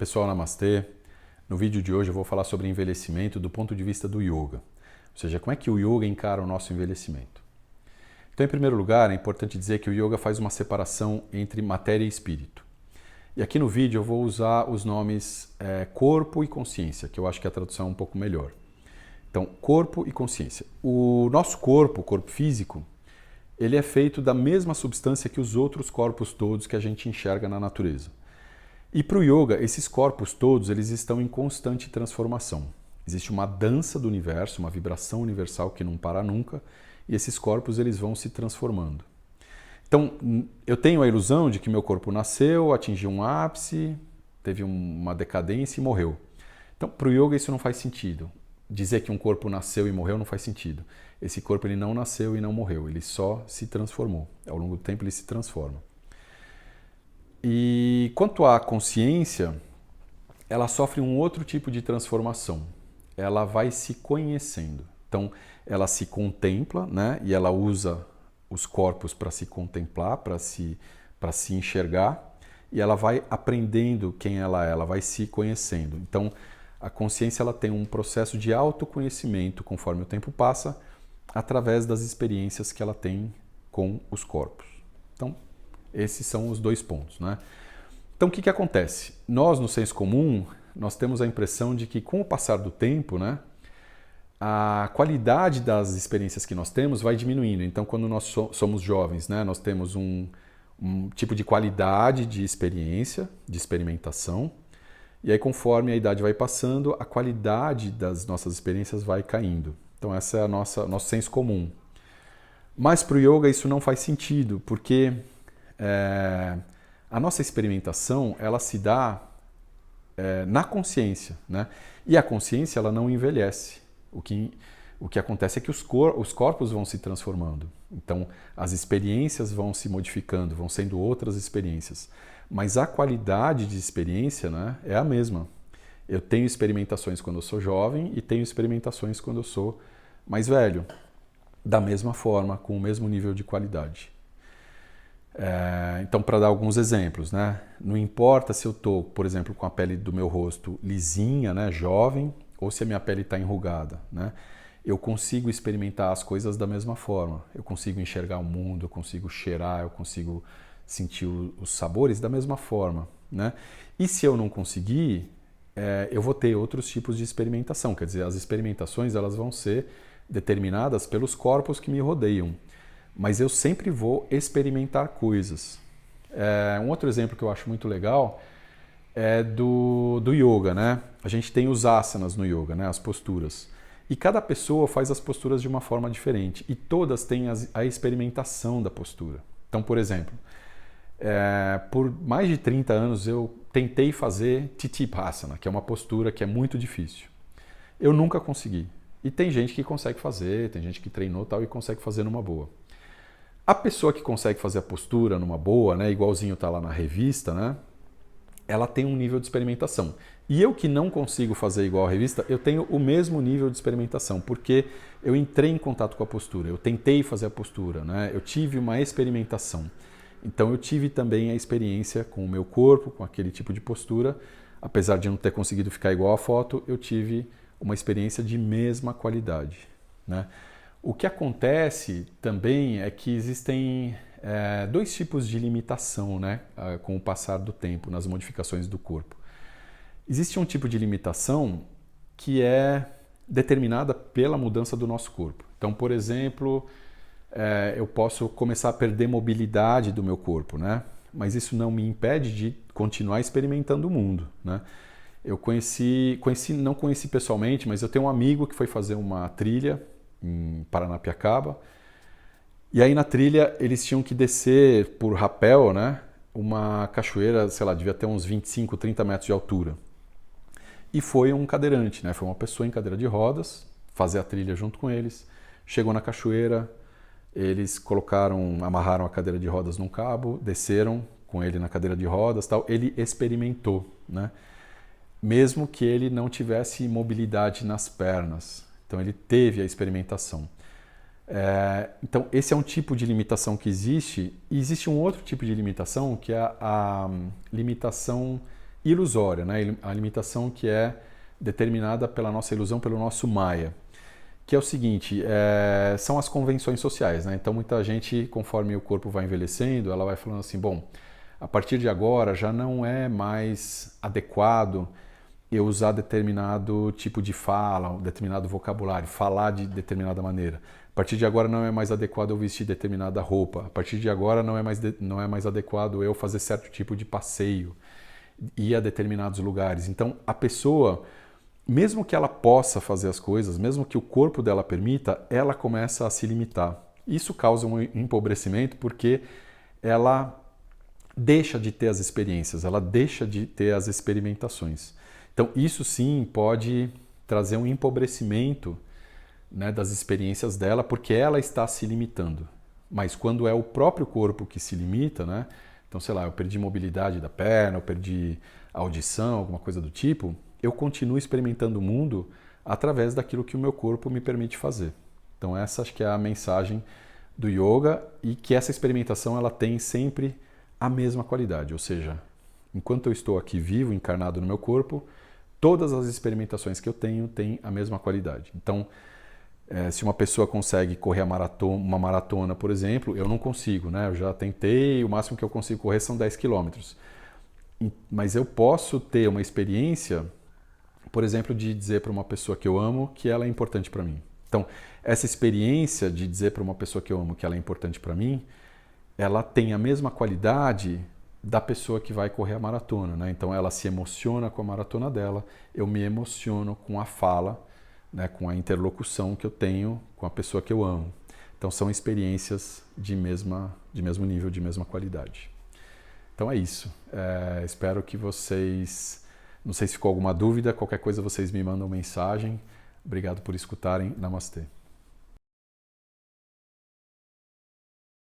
Pessoal, namastê. No vídeo de hoje eu vou falar sobre envelhecimento do ponto de vista do yoga. Ou seja, como é que o yoga encara o nosso envelhecimento. Então, em primeiro lugar, é importante dizer que o yoga faz uma separação entre matéria e espírito. E aqui no vídeo eu vou usar os nomes corpo e consciência, que eu acho que a tradução é um pouco melhor. Então, corpo e consciência. O nosso corpo, o corpo físico, ele é feito da mesma substância que os outros corpos todos que a gente enxerga na natureza. E para o yoga, esses corpos todos eles estão em constante transformação. Existe uma dança do universo, uma vibração universal que não para nunca, e esses corpos eles vão se transformando. Então, eu tenho a ilusão de que meu corpo nasceu, atingiu um ápice, teve uma decadência e morreu. Então, para o yoga isso não faz sentido. Dizer que um corpo nasceu e morreu não faz sentido. Esse corpo ele não nasceu e não morreu, ele só se transformou. Ao longo do tempo ele se transforma. E quanto à consciência, ela sofre um outro tipo de transformação. Ela vai se conhecendo. Então, ela se contempla, né? E ela usa os corpos para se contemplar, para se enxergar. E ela vai aprendendo quem ela é, ela vai se conhecendo. Então, a consciência ela tem um processo de autoconhecimento conforme o tempo passa, através das experiências que ela tem com os corpos. Então, esses são os dois pontos, né? Então, o que acontece? Nós, no senso comum, nós temos a impressão de que, com o passar do tempo, né, a qualidade das experiências que nós temos vai diminuindo. Então, quando nós somos jovens, né, nós temos um tipo de qualidade de experiência, de experimentação, e aí, conforme a idade vai passando, a qualidade das nossas experiências vai caindo. Então, essa é nosso senso comum. Mas para o yoga isso não faz sentido, porque a nossa experimentação ela se dá na consciência, né? E a consciência ela não envelhece. O que acontece é que os corpos vão se transformando. Então as experiências vão se modificando, vão sendo outras experiências. Mas a qualidade de experiência, né, é a mesma. Eu tenho experimentações quando eu sou jovem e tenho experimentações quando eu sou mais velho. Da mesma forma, com o mesmo nível de qualidade. Então, para dar alguns exemplos, né? Não importa se eu estou, por exemplo, com a pele do meu rosto lisinha, né, jovem, ou se a minha pele está enrugada, né? Eu consigo experimentar as coisas da mesma forma. Eu consigo enxergar o mundo, eu consigo cheirar, eu consigo sentir os sabores da mesma forma, né? E se eu não conseguir, eu vou ter outros tipos de experimentação. Quer dizer, as experimentações elas vão ser determinadas pelos corpos que me rodeiam. Mas eu sempre vou experimentar coisas. Um outro exemplo que eu acho muito legal é do yoga, né? A gente tem os asanas no yoga, né? As posturas. E cada pessoa faz as posturas de uma forma diferente. E todas têm a experimentação da postura. Então, por exemplo, por mais de 30 anos eu tentei fazer Titiphasana, que é uma postura que é muito difícil. Eu nunca consegui. E tem gente que consegue fazer, tem gente que treinou tal e consegue fazer numa boa. A pessoa que consegue fazer a postura numa boa, né, igualzinho está lá na revista, né, ela tem um nível de experimentação. E eu que não consigo fazer igual a revista, eu tenho o mesmo nível de experimentação, porque eu entrei em contato com a postura, eu tentei fazer a postura, né, eu tive uma experimentação. Então eu tive também a experiência com o meu corpo, com aquele tipo de postura. Apesar de não ter conseguido ficar igual à foto, eu tive uma experiência de mesma qualidade, né? O que acontece também é que existem dois tipos de limitação, né, com o passar do tempo, nas modificações do corpo. Existe um tipo de limitação que é determinada pela mudança do nosso corpo. Então, por exemplo, eu posso começar a perder mobilidade do meu corpo, né? Mas isso não me impede de continuar experimentando o mundo, né? Eu não conheci pessoalmente, mas eu tenho um amigo que foi fazer uma trilha em Paranapiacaba, e aí na trilha eles tinham que descer por rapel, né, uma cachoeira, sei lá, devia ter uns 25, 30 metros de altura. E foi um cadeirante, né, foi uma pessoa em cadeira de rodas, fazer a trilha junto com eles, chegou na cachoeira, eles amarraram a cadeira de rodas num cabo, desceram com ele na cadeira de rodas, tal, ele experimentou, né, mesmo que ele não tivesse mobilidade nas pernas. Então ele teve a experimentação. Então esse é um tipo de limitação que existe. E existe um outro tipo de limitação que é a limitação ilusória, né? A limitação que é determinada pela nossa ilusão, pelo nosso Maya, que é o seguinte, são as convenções sociais, né? Então muita gente, conforme o corpo vai envelhecendo, ela vai falando assim, bom, a partir de agora já não é mais adequado eu usar determinado tipo de fala, um determinado vocabulário, falar de determinada maneira. A partir de agora não é mais adequado eu vestir determinada roupa. A partir de agora não é mais adequado eu fazer certo tipo de passeio, ir a determinados lugares. Então a pessoa, mesmo que ela possa fazer as coisas, mesmo que o corpo dela permita, ela começa a se limitar. Isso causa um empobrecimento porque ela deixa de ter as experiências, ela deixa de ter as experimentações. Então isso sim pode trazer um empobrecimento, né, das experiências dela, porque ela está se limitando. Mas quando é o próprio corpo que se limita, né? Então, sei lá, eu perdi mobilidade da perna, eu perdi audição, alguma coisa do tipo, eu continuo experimentando o mundo através daquilo que o meu corpo me permite fazer. Então essa acho que é a mensagem do yoga, e que essa experimentação ela tem sempre a mesma qualidade, ou seja, enquanto eu estou aqui vivo, encarnado no meu corpo, todas as experimentações que eu tenho têm a mesma qualidade. Então, se uma pessoa consegue correr uma maratona, por exemplo, eu não consigo, né? Eu já tentei, o máximo que eu consigo correr são 10 quilômetros. Mas eu posso ter uma experiência, por exemplo, de dizer para uma pessoa que eu amo que ela é importante para mim. Então, essa experiência de dizer para uma pessoa que eu amo que ela é importante para mim, ela tem a mesma qualidade da pessoa que vai correr a maratona, né? Então ela se emociona com a maratona dela, eu me emociono com a fala, né, com a interlocução que eu tenho com a pessoa que eu amo. Então são experiências de mesmo nível, de mesma qualidade. Então é isso. Espero que vocês... Não sei se ficou alguma dúvida, qualquer coisa vocês me mandam mensagem. Obrigado por escutarem. Namastê.